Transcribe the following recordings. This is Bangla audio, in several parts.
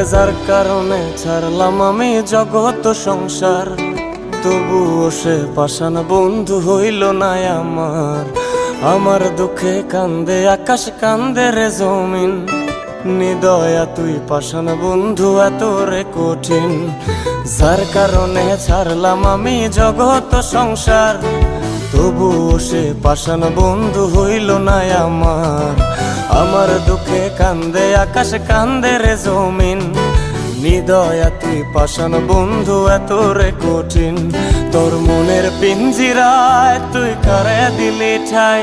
আরে যার কারণে ছাড়লাম আমি জগৎ সংসার, তবুও সে পাষাণ বন্ধু হইল না আমার। আমার দুঃখে কান্দে আকাশ, কান্দে রে জমিন, নিদয়া তুই পাষাণ বন্ধু এত রে কঠিন। যার কারণে ছাড়লাম আমি জগৎ সংসার, তবুও সে পাষাণ বন্ধু হইল না আমার। আমার দুঃখে কান্দে আকাশ, কান্দে রে জমিন, নিদয়া তুই পাষাণ বন্ধু এত রে কঠিন। তোর মনের পিঞ্জিরায় তুই কারে দিলি ঠাই,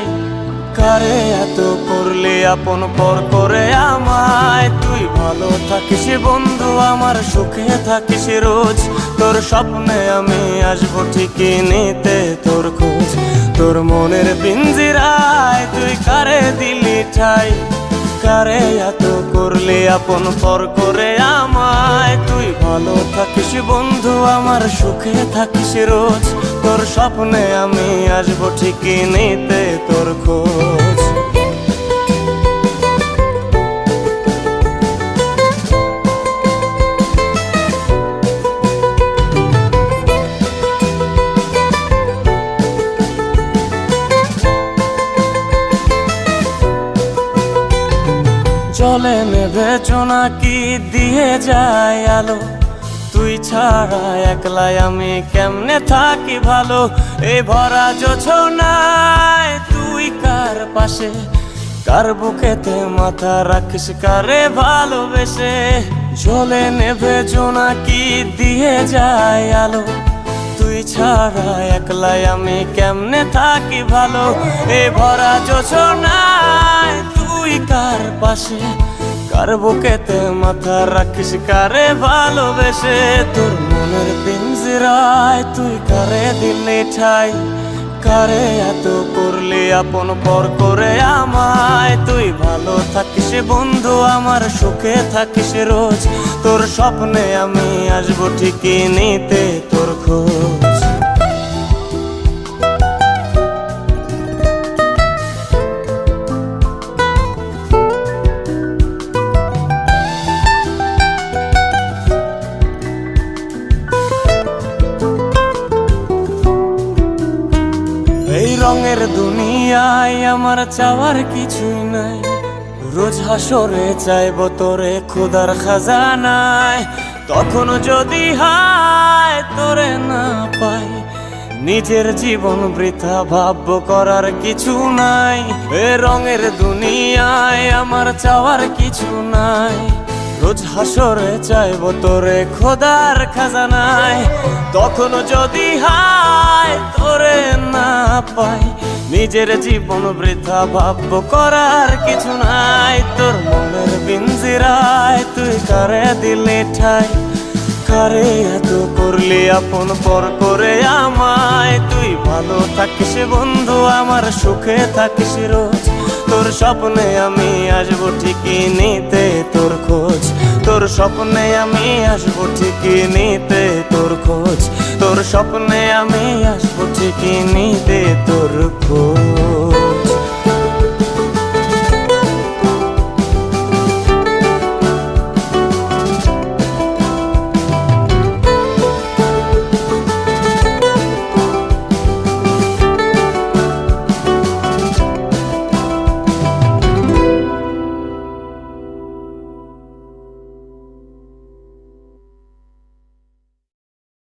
কারে এত করলি আপন পর করে আমায়। তুই ভালো থাকিস বন্ধু, আমার সুখে থাকিস রোজ, তোর স্বপ্নে আমি আসবো ঠিকই নিতে তোর খোঁজ। তোর মনের পিঞ্জিরায় তুই কারে দিলি ঠাই, কারে এত করলি আপন পর করে আমায়। তুই ভালো থাকিস বন্ধু, আমার সুখে থাকিস রোজ, তোর স্বপ্নে আমি আসবো ঠিকই নিতে তোর খোঁজ। জলে নেভে জোনাকি দিয়ে যায় আলো, তুই ছাড়া একলাই আমি কেমনে থাকি ভালো। এই ভরা জোছনায় তুই কার পাশে, কার বুকেতে মাথা রাখিস কারে ভালোবেসে। জলে নেভে জোনাকি দিয়ে যায় আলো, তুই ছাড়া একলাই আমি কেমনে থাকি ভালো। এই ভরা জোছনায় তুই কার পাশে, কার বুকেতে মাথা রাখিস কারে ভালোবেসে। তোর মনের পিঞ্জিরায় তুই কারে দিলি ঠাই, কারে এত করলি আপন পর করে আমায়। তুই ভালো থাকিস বন্ধু, আমার সুখে থাকিস রোজ, তোর স্বপ্নে আমি আসবো ঠিকই নিতে তোর খোঁজ। এই রঙের দুনিয়ায় আমার চাওয়ার কিছুই নাই, রোজ হাসরে চাইবো তোরে খোদার খাজানায়। তখন যদি হায় তোরে না পাই, নিজের জীবন বৃথা ভাববো করার কিছু নাই। এ রঙের দুনিয়ায় আমার চাওয়ার কিছু নাই, রোজ হাসরে চাইবো তোরে খোদার খাজানায়। তখন যদি হায় তোরে না পাই, নিজের জীবন বৃথা ভাববো করার কিছু নাই। তোর মনের পিঞ্জিরায় তুই কারে দিলি ঠাই, কারে এত করলি আপন পর করে আমায়। তুই ভালো থাকিস বন্ধু, আমার সুখে থাকিস রোজ, তোর স্বপ্নে আমি আসবো ঠিকই নিতে তোর খোঁজ। তোর স্বপ্নে আমি আসবো ঠিকই নিতে তোর খোঁজ, তোর স্বপ্নে আমি আসবো ঠিকই নিতে তোর খোঁজ।